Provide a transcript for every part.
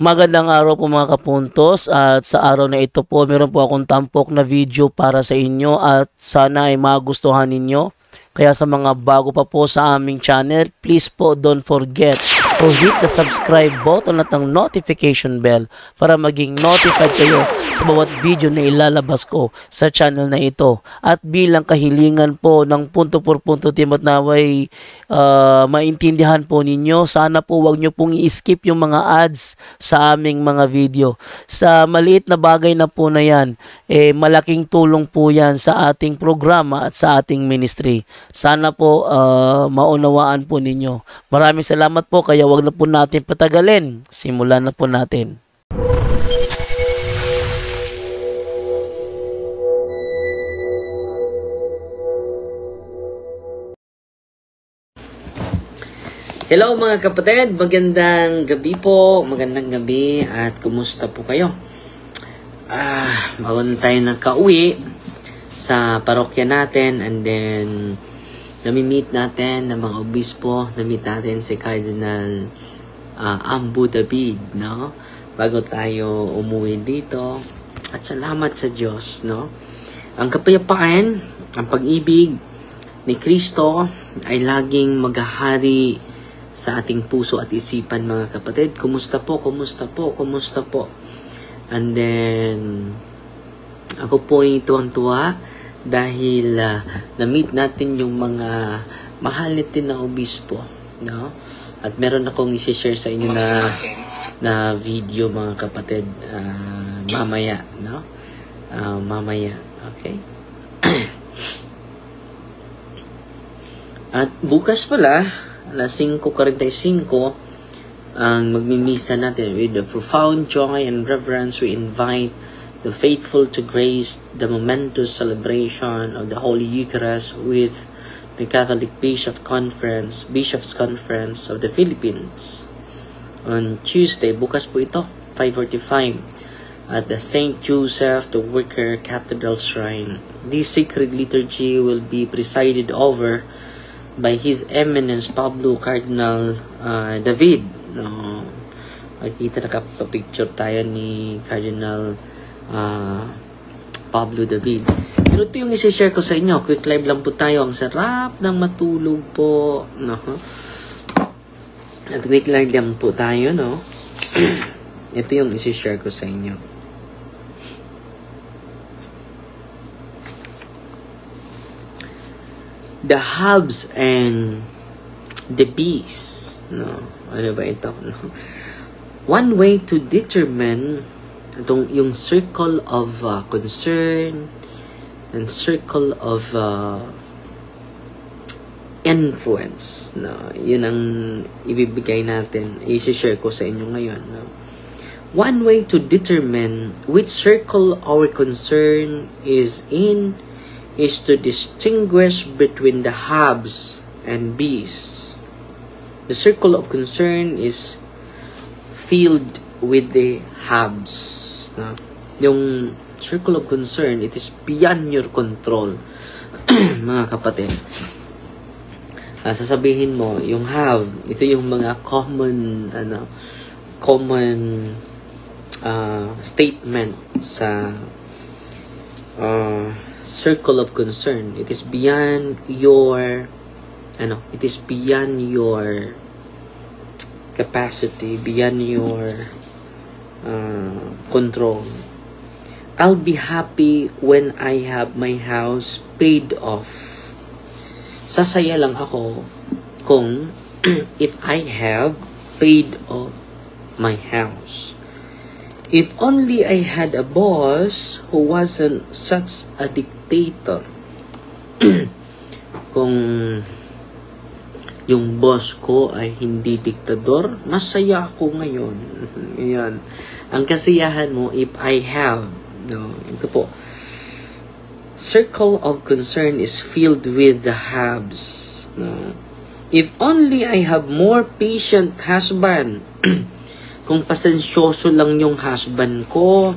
Magandang araw po mga kapuntos, at sa araw na ito po meron po akong tampok na video para sa inyo at sana ay magustuhan ninyo. Kaya sa mga bago pa po sa aming channel, please po don't forget to hit the subscribe button at ang notification bell para maging notified kayo sa bawat video na ilalabas ko sa channel na ito. At bilang kahilingan po ng punto por punto team at naway maintindihan po ninyo, sana po wag nyo pong i-skip yung mga ads sa aming mga video. Sa maliit na bagay na po na yan, malaking tulong po yan sa ating programa at sa ating ministry. Sana po maunawaan po ninyo. Maraming salamat po, kaya wag na po natin patagalin. Simulan na po natin. Hello mga kapatid, magandang gabi po, magandang gabi at kumusta po kayo? Bago na tayo nakauwi sa parokya natin, and then nami-meet natin ng mga obispo, nami-meet natin si Cardinal Ambu David, no? Bago tayo umuwi dito, at salamat sa Diyos, no? Ang kapayapaan, ang pag-ibig ni Kristo ay laging maghahari sa ating puso at isipan mga kapatid. Kumusta po? Kumusta po? Kumusta po? And then ako po ay tuwang-tuwa dahil na-meet natin yung mga mahal natin na obispo, no? At meron akong i-share sa inyo na video mga kapatid mamaya, no? Mamaya, okay? At bukas pala alas 5:45 ang magmimisa natin. With the profound joy and reverence, we invite the faithful to grace the momentous celebration of the Holy Eucharist with the Catholic Bishops' Conference of the Philippines on Tuesday, bukas po ito, 5:45 at the St. Joseph the Worker Cathedral Shrine. This sacred liturgy will be presided over by His Eminence Pablo Cardinal David. No, nakita nakapapicture tayo ni Cardinal Pablo David. Pero ito yung isi-share ko sa inyo. Quick live lang po tayo. Ang sarap ng matulog po. No? At quick live lang po tayo, no? Ito yung isi-share ko sa inyo. The hubs and the bees. No? Ano ba ito? No? One way to determine yung circle of concern and circle of influence. No? Yun ang ibibigay natin. I-share ko sa inyo ngayon. No? One way to determine which circle our concern is in is to distinguish between the haves and bees. The circle of concern is filled with the haves. No? Yung circle of concern, it is beyond your control. Mga kapatid. Sasabihin mo, yung have, ito yung mga common statement sa circle of concern. It is beyond your capacity, beyond your control. I'll be happy when I have my house paid off. Sasaya lang ako kung if I have paid off my house. If only I had a boss who wasn't such a dictator. Kung yung boss ko ay hindi diktador, masaya ako ngayon. Yan. Ang kasiyahan mo if I have. No, ito po. Circle of concern is filled with the haves. No. If only I have more patient husband. Kung pasensyoso lang yung husband ko,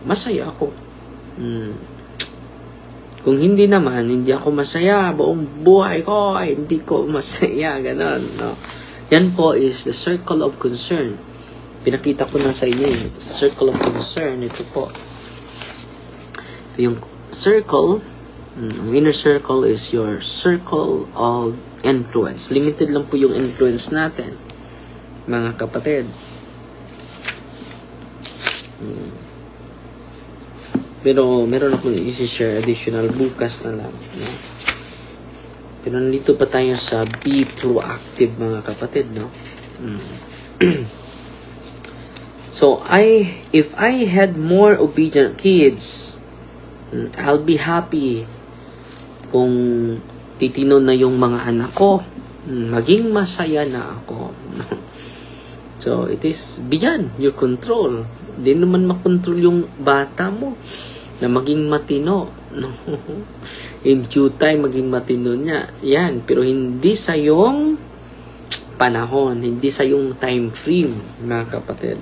masaya ako. Kung hindi naman, hindi ako masaya, buong buhay ko ay hindi ko masaya, ganon, no? Yan po is the circle of concern. Pinakita ko na sa inyo yung circle of concern. Ito po. Ito yung circle. Ang inner circle is your circle of influence. Limited lang po yung influence natin, mga kapatid. Pero meron akong i-share additional bukas na lang. No? Pero nandito pa tayo sa be proactive, mga kapatid, no? So, if I had more obedient kids, I'll be happy kung titino na yung mga anak ko. Maging masaya na ako. So, it is beyond your control. Hindi naman makontrol yung bata mo na maging matino. No? In due time, maging matino niya. Yan. Pero hindi sa yung panahon. Hindi sa yung time frame, mga kapatid.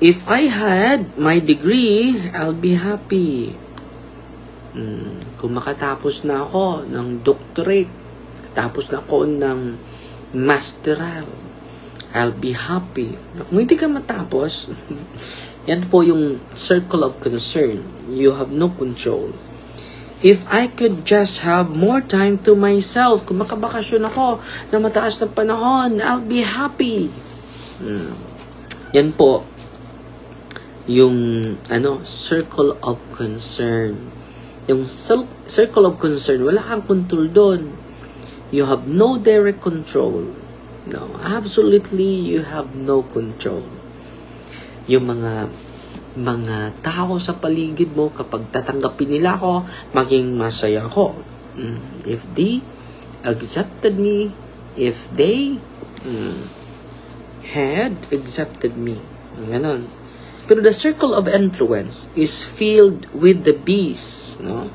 If I had my degree, I'll be happy. Kung makatapos na ako ng doctorate, tapos na ako ng masteral, I'll be happy. Kung hindi ka matapos, yan po yung circle of concern. You have no control. If I could just have more time to myself, kung makabakasyon ako na mataas na panahon, I'll be happy. Yan po yung circle of concern. Yung circle of concern, wala kang control doon. You have no direct control. No, absolutely you have no control. Yung mga tao sa paligid mo, kapag tatanggapin nila ako, maging masaya ako. If they accepted me, if they had accepted me. Ganon. Pero the circle of influence is filled with the bees, no?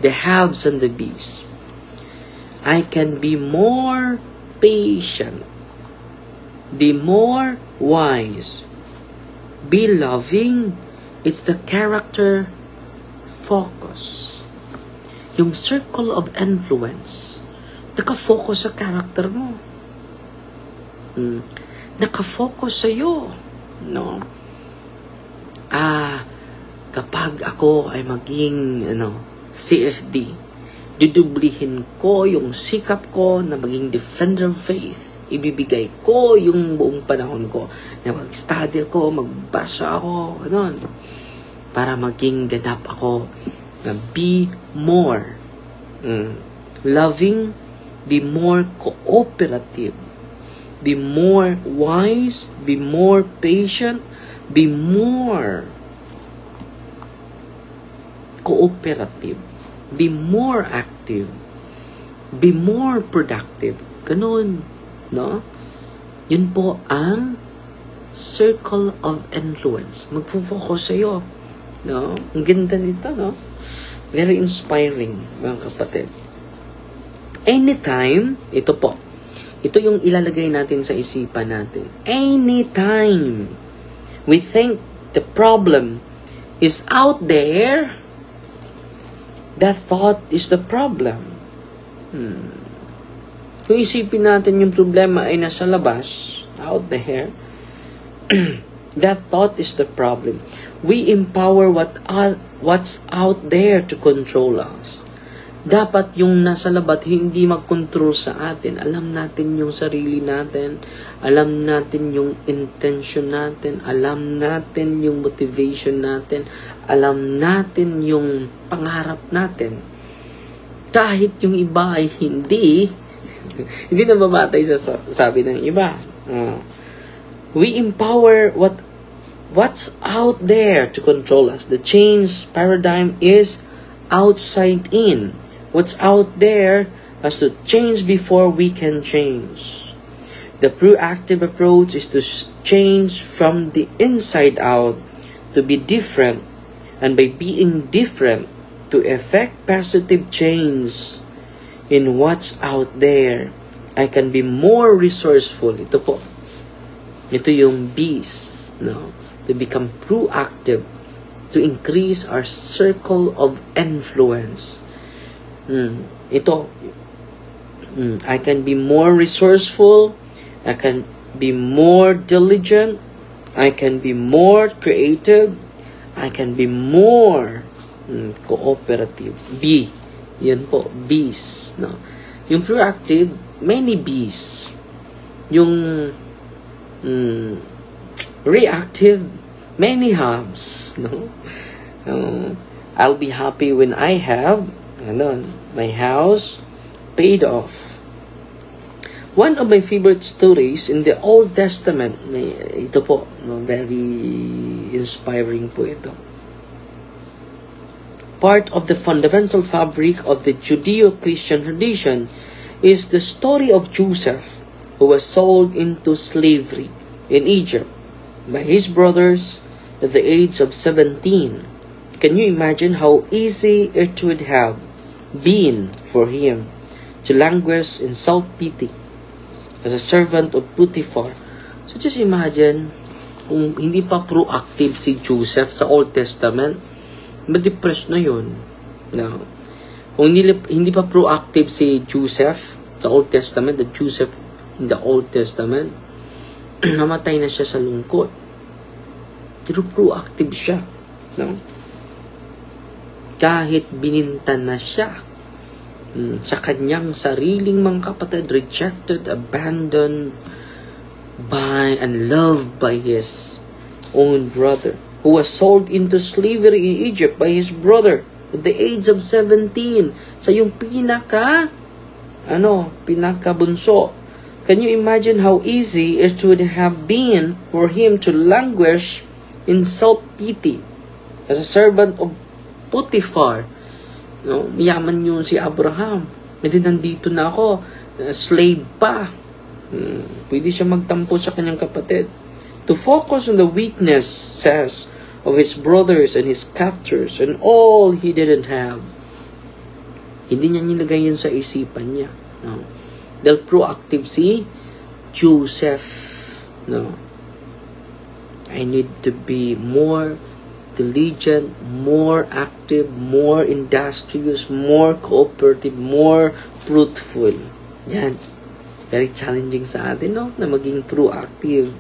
The haves and the bees. I can be more patient, be more wise, be loving. It's the character focus. Yung circle of influence, nakafocus sa character mo. Nakafocus sa'yo, no? Kapag ako ay maging CFD, didublihin ko yung sikap ko na maging defender of faith. Ibibigay ko yung buong panahon ko na mag-study ako, magbasa ako, ganun. Para maging ganap ako na be more loving, be more cooperative, be more wise, be more patient, be more cooperative, be more active, be more productive. Ganun, no? Yun po ang circle of influence. Magfo-focus sa'yo, no? Ang ganda nito, no? Very inspiring, mga kapatid. Anytime, ito po, ito yung ilalagay natin sa isipan natin. Anytime we think the problem is out there, that thought is the problem. Kung isipin natin yung problema ay nasa labas, out there, that thought is the problem. We empower what's out there to control us. Dapat yung nasa labat hindi mag-control sa atin. Alam natin yung sarili natin. Alam natin yung intention natin. Alam natin yung motivation natin. Alam natin yung pangarap natin. Kahit yung iba ay hindi nababatay sa sabi ng iba. We empower what's out there to control us. The change paradigm is outside in. What's out there has to change before we can change. The proactive approach is to change from the inside out, to be different, and by being different, to effect positive change in what's out there. I can be more resourceful. Ito po. Ito yung bees, no? To become proactive, to increase our circle of influence. Ito. I can be more resourceful. I can be more diligent. I can be more creative. I can be more cooperative. B. Yan po, B's. No? Yung proactive, many B's. Yung reactive, many haves. No? I'll be happy when I have my house paid off. One of my favorite stories in the Old Testament, ito po, very inspiring po ito. Part of the fundamental fabric of the Judeo-Christian tradition is the story of Joseph, who was sold into slavery in Egypt by his brothers at the age of 17. Can you imagine how easy it would have been for him to languish in self-pity as a servant of Potiphar? So just imagine, kung hindi pa proactive si Joseph sa Old Testament, ma-depress na yun. No. Kung hindi pa proactive si Joseph sa Old Testament, the Joseph in the Old Testament, namatay na siya sa lungkot. Pero proactive siya. No? Kahit binintan na siya sa kanyang sariling mga kapatid, rejected, abandoned by and loved by his own brother, who was sold into slavery in Egypt by his brother at the age of 17. Sa yung pinakabunso. Can you imagine how easy it would have been for him to languish in self-pity as a servant of Potiphar? No, mayaman yun si Abraham. Hindi, nandito na ako. Slave pa. Pwede siya magtampo sa kanyang kapatid. To focus on the weaknesses of his brothers and his captors and all he didn't have. Hindi niya nilagay yun sa isipan niya. No? Dahil proactive si Joseph. No? I need to be more diligent, more active, more industrious, more cooperative, more fruitful. Yan. Very challenging sa atin, no? Na maging proactive.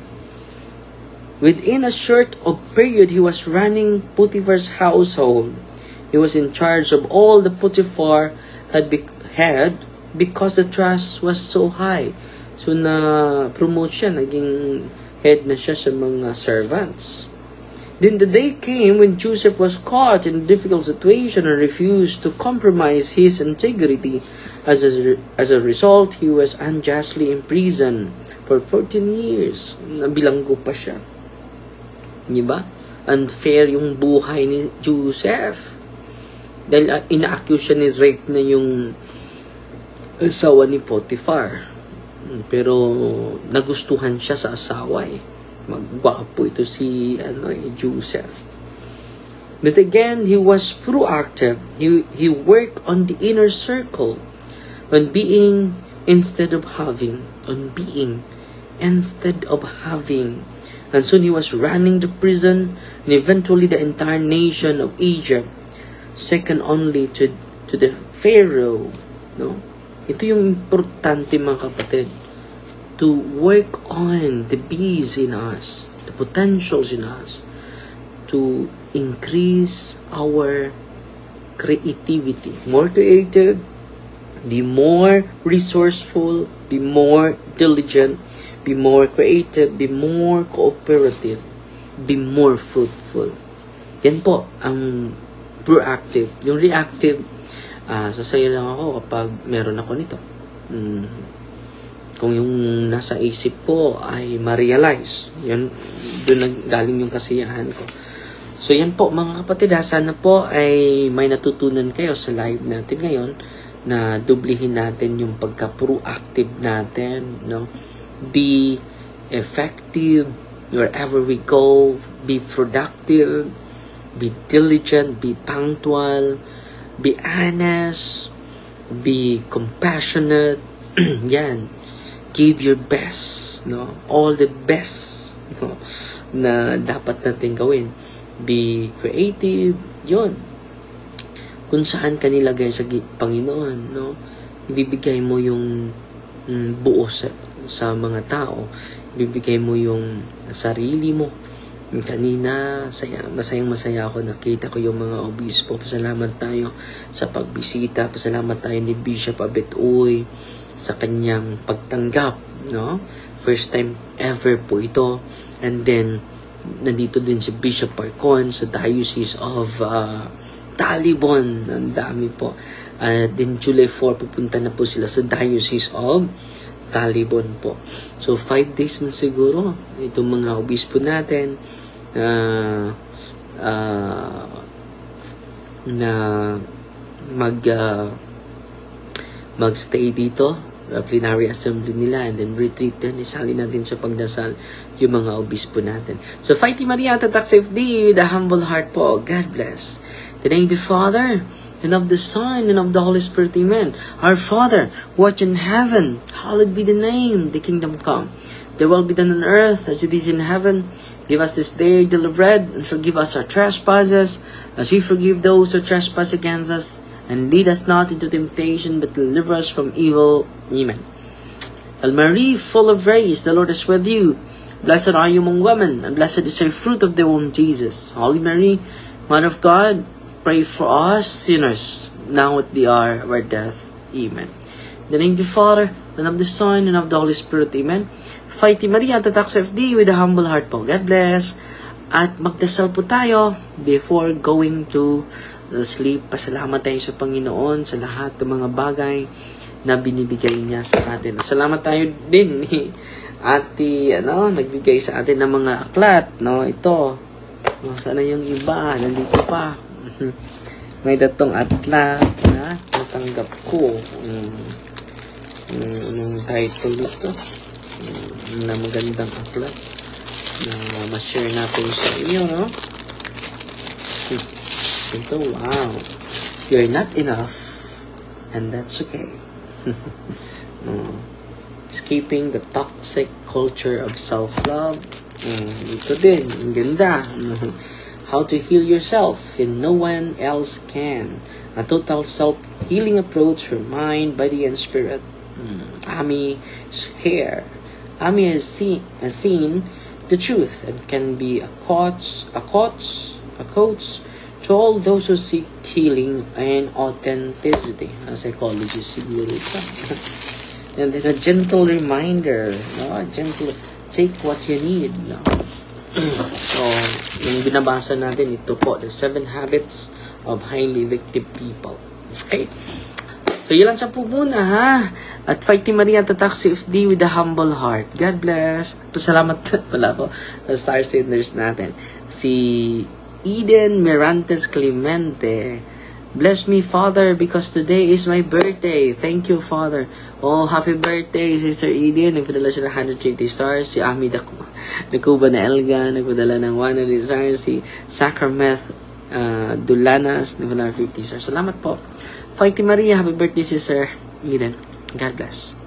Within a short of period, he was running Potiphar's household. He was in charge of all the Potiphar had because the trust was so high. So, na-promote siya, naging head na siya sa mga servants. Then the day came when Joseph was caught in a difficult situation and refused to compromise his integrity. As a result, he was unjustly imprisoned for 14 years. Nabilanggo pa siya. Diba? Unfair yung buhay ni Joseph. Dahil ina-accuse siya ni rape na yung asawa ni Potiphar. Pero nagustuhan siya sa asawa eh. Magwapo ito si Joseph. But again, he was proactive. He worked on the inner circle, on being instead of having, on being instead of having. And soon he was running the prison and eventually the entire nation of Egypt, second only to the Pharaoh. No? Ito yung importante, mga kapatid. To work on the bees in us, the potentials in us, to increase our creativity. More creative, be more resourceful, be more diligent, be more creative, be more cooperative, be more fruitful. Yan po ang proactive. Yung reactive, sasaya lang ako kapag meron ako nito. Kung yung nasa isip ko ay ma-realize, yun, doon galing yung kasiyahan ko. So yan po mga kapatid, sana po ay may natutunan kayo sa live natin ngayon na dublihin natin yung pagka-proactive natin, no? Be effective wherever we go, be productive, be diligent, be punctual, be honest, be compassionate. Yan. Give your best, no? All the best, no? Na dapat natin gawin. Be creative, yun. Kung saan ka nilagay sa Panginoon, no? Ibibigay mo yung buo sa sa mga tao. Bibigay mo yung sarili mo. Kanina, masaya ako, nakita ko yung mga obispo. Pasalamat tayo sa pagbisita. Pasalamat tayo ni Bishop Abet-Uy sa kanyang pagtanggap, no? First time ever po ito. And then, nandito din si Bishop Parcon sa Diocese of Talibon. Ang dami po. Then July 4, pupunta na po sila sa Diocese of Talibon po. So, 5 days man siguro itong mga obispo natin na mag-stay dito, plenary assembly nila, and then retreat din. Isali natin sa pagdasal yung mga obispo natin. So, Fighty Maria, tatak safety with a humble heart po. God bless. The name of the Father, and of the Son, and of the Holy Spirit. Amen. Our Father, who art in heaven, hallowed be the name. The kingdom come. The will be done on earth as it is in heaven. Give us this day daily bread, and forgive us our trespasses, as we forgive those who trespass against us. And lead us not into temptation, but deliver us from evil. Amen. Hail Mary, full of grace, the Lord is with you. Blessed are you among women, and blessed is the fruit of the womb, Jesus. Holy Mary, Mother of God, pray for us sinners, now at the hour of our death. Amen. In the name of the Father, and of the Son, and of the Holy Spirit. Amen. Fighty Maria, tatak sa FD with a humble heart po. God bless. At magdasal po tayo before going to sleep. Pasalamat tayo sa Panginoon sa lahat ng mga bagay na binibigay niya sa atin. Salamat tayo din ni Ate, nagbigay sa atin ng mga aklat, no? Ito. Sana yung iba, nandito pa. May datong aklat na natanggap ko. Anong title ito? Na magandang aklat na ma-share natin sa inyo, no? Ito, wow. You're not enough, and that's okay. Escaping the toxic culture of self-love. Ito din, ang ganda. How to heal yourself and no one else can. A total self-healing approach for mind, body, and spirit. Ami Scare. Ami has seen the truth and can be a coach to all those who seek healing and authenticity. A psychologist siguro ito. And then a gentle reminder, no? Gentle, take what you need, no? So, yung binabasa natin, ito po, the 7 habits of highly effective people. Okay? So, yun lang sa po muna, ha? At Fighty Maria, tatak si FD with a humble heart. God bless. Pasalamat pala po sa star senders natin. Si Eden Mirantes Clemente. Bless me, Father, because today is my birthday. Thank you, Father. Oh, happy birthday, Sister Eden. Nagpadala siya ng 150 stars. Si Ami Dakuba na Elga. Nagpadala ng 100 stars. Si Sacrameth Dulanas. Nagpadala ng 50 stars. Salamat po. Fighty Maria, happy birthday, Sister Eden. God bless.